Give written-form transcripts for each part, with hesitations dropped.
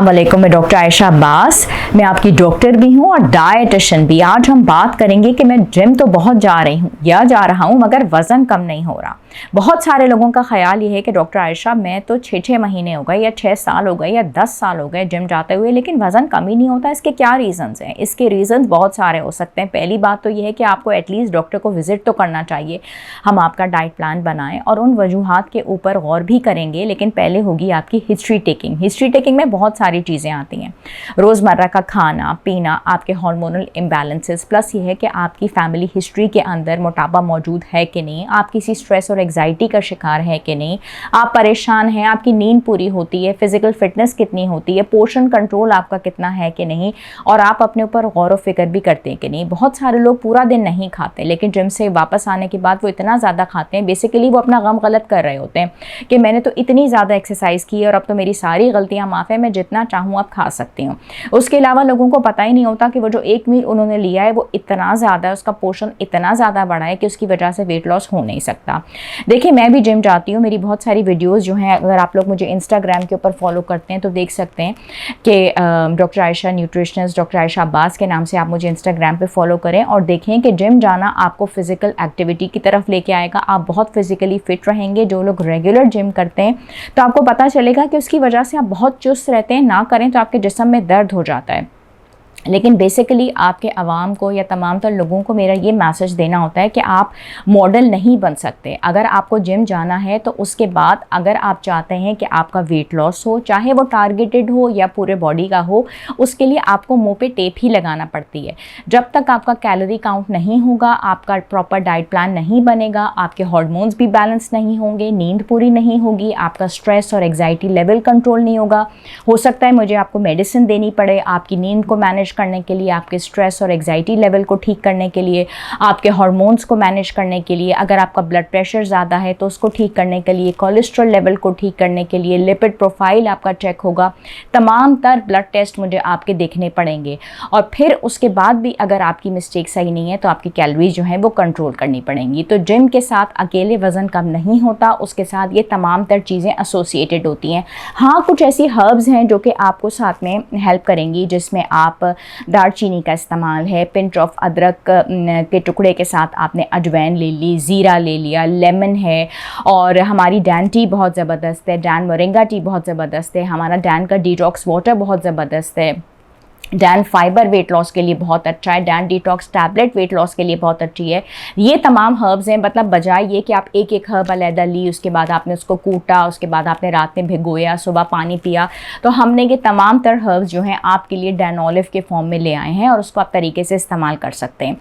अस्सलाम वालेकुम, मैं डॉक्टर आयशा अब्बास। मैं आपकी डॉक्टर भी हूँ और डाइटिशियन भी। आज हम बात करेंगे कि मैं जिम तो बहुत जा रही हूँ या जा रहा हूँ मगर वज़न कम नहीं हो रहा। बहुत सारे लोगों का ख्याल ये है कि डॉक्टर आयशा मैं तो 6 महीने हो गए या 6 साल हो गए या 10 साल हो गए जिम जाते हुए, लेकिन वज़न कम ही नहीं होता। इसके क्या रीज़न्स हैं? इसके रीज़न्स बहुत सारे हो सकते हैं। पहली बात तो ये है कि आपको एटलीस्ट डॉक्टर को विज़िट तो करना चाहिए। हम आपका डाइट प्लान बनाएं और उन वजूहात के ऊपर गौर भी करेंगे, लेकिन पहले होगी आपकी हिस्ट्री टेकिंग। हिस्ट्री टेकिंग में बहुत सारी चीज़ें आती हैं, रोज़मर्रा का खाना पीना, आपके हार्मोनल इम्बैलेंसेस, प्लस ये है कि आपकी फैमिली हिस्ट्री के अंदर मोटापा मौजूद है कि नहीं, आप किसी स्ट्रेस और एग्जाइटी का शिकार है कि नहीं, आप परेशान हैं, आपकी नींद पूरी होती है, फिजिकल फिटनेस कितनी होती है, पोषण कंट्रोल आपका कितना है कि नहीं, और आप अपने ऊपर गौर व फिक्र भी करते हैं कि नहीं। बहुत सारे लोग पूरा दिन नहीं खाते, लेकिन जिम से वापस आने के बाद वो इतना ज़्यादा खाते हैं। बेसिकली वो अपना गम गलत कर रहे होते हैं कि मैंने तो इतनी ज़्यादा एक्सरसाइज की है और अब तो मेरी सारी गलतियाँ माफ़ है, मैं जितना चाहूँ अब खा सकती हूँ। उसके अलावा लोगों को पता ही नहीं होता कि वो जो एक मील उन्होंने लिया है वो इतना ज़्यादा है, उसका पोषण इतना ज़्यादा बड़ा है कि उसकी वजह से वेट लॉस हो नहीं सकता। देखिए, मैं भी जिम जाती हूँ, मेरी बहुत सारी वीडियोज़ जो हैं, अगर आप लोग मुझे इंस्टाग्राम के ऊपर फॉलो करते हैं तो देख सकते हैं कि doctor Ayesha nutritionist, doctor Ayesha Abbas के नाम से आप मुझे इंस्टाग्राम पे फॉलो करें और देखें कि जिम जाना आपको फिजिकल एक्टिविटी की तरफ लेके आएगा। आप बहुत फिजिकली फिट रहेंगे। जो लोग रेगुलर जिम करते हैं तो आपको पता चलेगा कि उसकी वजह से आप बहुत चुस्त रहते हैं। ना करें तो आपके जिस्म में दर्द हो जाता है। लेकिन बेसिकली आपके अवाम को या तमाम तर लोगों को मेरा ये मैसेज देना होता है कि आप मॉडल नहीं बन सकते। अगर आपको जिम जाना है तो उसके बाद अगर आप चाहते हैं कि आपका वेट लॉस हो, चाहे वो टारगेटेड हो या पूरे बॉडी का हो, उसके लिए आपको मुंह पे टेप ही लगाना पड़ती है। जब तक आपका कैलोरी काउंट नहीं होगा, आपका प्रॉपर डाइट प्लान नहीं बनेगा, आपके हार्मोन्स भी बैलेंस नहीं होंगे, नींद पूरी नहीं होगी, आपका स्ट्रेस और एग्जाइटी लेवल कंट्रोल नहीं होगा। हो सकता है मुझे आपको मेडिसिन देनी पड़े आपकी नींद को मैनेज करने के लिए, आपके स्ट्रेस और एग्जाइटी लेवल को ठीक करने के लिए, आपके हार्मोन्स को मैनेज करने के लिए, अगर आपका ब्लड प्रेशर ज़्यादा है तो उसको ठीक करने के लिए, कोलेस्ट्रॉल लेवल को ठीक करने के लिए, लिपिड प्रोफाइल आपका चेक होगा, तमाम तर ब्लड टेस्ट मुझे आपके देखने पड़ेंगे। और फिर उसके बाद भी अगर आपकी मिस्टेक सही नहीं है तो आपकी कैलोरीज जो है वो कंट्रोल करनी पड़ेंगी। तो जिम के साथ अकेले वज़न कम नहीं होता, उसके साथ ये तमाम तर चीज़ें एसोसिएटेड होती हैं। हाँ, कुछ ऐसी हर्ब्स हैं जो कि आपको साथ में हेल्प करेंगी, जिसमें आप दालचीनी का इस्तेमाल है, पिंच ऑफ अदरक के टुकड़े के साथ आपने अजवैन ले ली, ज़ीरा ले लिया, लेमन है, और हमारी डैन टी बहुत ज़बरदस्त है, डैन मोरिंगा टी बहुत ज़बरदस्त है, हमारा डैन का डिटॉक्स वाटर बहुत ज़बरदस्त है, डैन फाइबर वेट लॉस के लिए बहुत अच्छा है, Dan detox tablet weight loss के लिए बहुत अच्छी है। ये तमाम हर्ब्स हैं। मतलब बजाय ये कि आप एक एक हर्ब अलहदा ली, उसके बाद आपने उसको कूटा, उसके बाद आपने रात में भिगोया, सुबह पानी पिया, तो हमने ये तमाम तर हर्ब्स जो हैं आपके लिए डैनोलिव के फॉर्म में ले आए हैं और उसको आप तरीके से इस्तेमाल कर सकते हैं।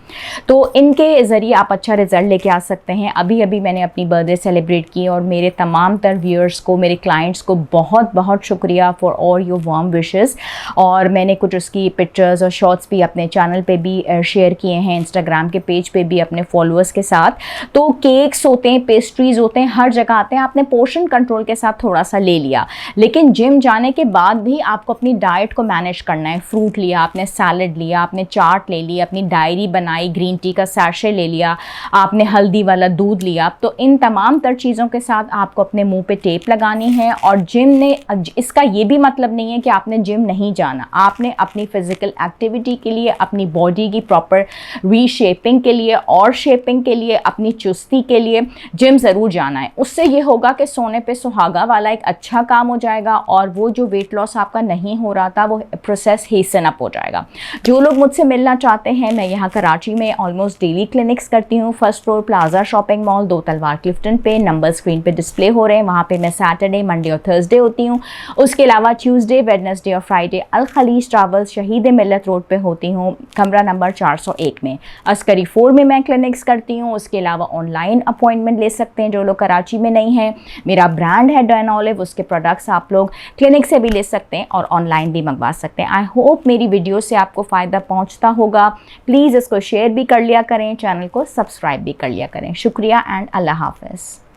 तो इनके ज़रिए आप अच्छा रिजल्ट लेके आ सकते हैं। अभी अभी मैंने अपनी बर्थडे सेलिब्रेट की और मेरे तमाम तर व्यूअर्स को, मेरे क्लाइंट्स को बहुत बहुत शुक्रिया for all your warm wishes. और मैंने कुछ उसकी पिक्चर्स और शॉर्ट्स भी अपने चैनल पे भी शेयर किए हैं, इंस्टाग्राम के पेज पे भी अपने फॉलोअर्स के साथ। तो केक्स होते हैं, पेस्ट्रीज होते हैं, हर जगह आते हैं। आपने पोर्शन कंट्रोल के साथ थोड़ा सा ले लिया, लेकिन जिम जाने के बाद भी आपको अपनी डाइट को मैनेज करना है। फ्रूट लिया आपने, सैलड लिया आपने, चाट ले ली, अपनी डायरी बनाई, ग्रीन टी का सैशे ले लिया आपने, हल्दी वाला दूध लिया। तो इन तमाम तर चीज़ों के साथ आपको अपने मुंह पे टेप लगानी है। और जिम ने, इसका ये भी मतलब नहीं है कि आपने जिम नहीं जाना। आपने अपनी फिजिकल एक्टिविटी के लिए, अपनी बॉडी की प्रॉपर रीशेपिंग के लिए और शेपिंग के लिए, अपनी चुस्ती के लिए जिम ज़रूर जाना है। उससे ये होगा कि सोने पे सुहागा वाला एक अच्छा काम हो जाएगा और वो जो वेट लॉस आपका नहीं हो रहा था वो प्रोसेस हेसन अप हो जाएगा। जो लोग मुझसे मिलना चाहते हैं, मैं यहाँ कराची में ऑलमोस्ट डेली क्लिनिक्स करती हूँ। First floor plaza shopping mall, 2 तलवार क्लिफ्टन पे। नंबर स्क्रीन पे डिस्प्ले हो रहे हैं, वहाँ पे मैं सैटरडे, मंडे और थर्सडे होती हूँ। उसके अलावा ट्यूसडे, वेडनेसडे और फ्राइडे अल खलीज ट्रैवल्स, शहीद मिल्लत रोड पे होती हूँ, कमरा नंबर 401 में। अस्करी 4 में मैं क्लिनिक्स करती हूँ। उसके अलावा ऑनलाइन अपॉइंटमेंट ले सकते हैं जो लोग कराची में नहीं हैं। मेरा ब्रांड है डैनोलिव, उसके प्रोडक्ट्स आप लोग क्लिनिक से भी ले सकते हैं और ऑनलाइन भी मंगवा सकते हैं। आई होप मेरी वीडियो से आपको फ़ायदा पहुँचता होगा। प्लीज़ इसको शेयर भी कर लिया करें, चैनल को सब्सक्राइब भी कर लिया करें। शुक्रिया एंड अल्लाह हाफ़िज़।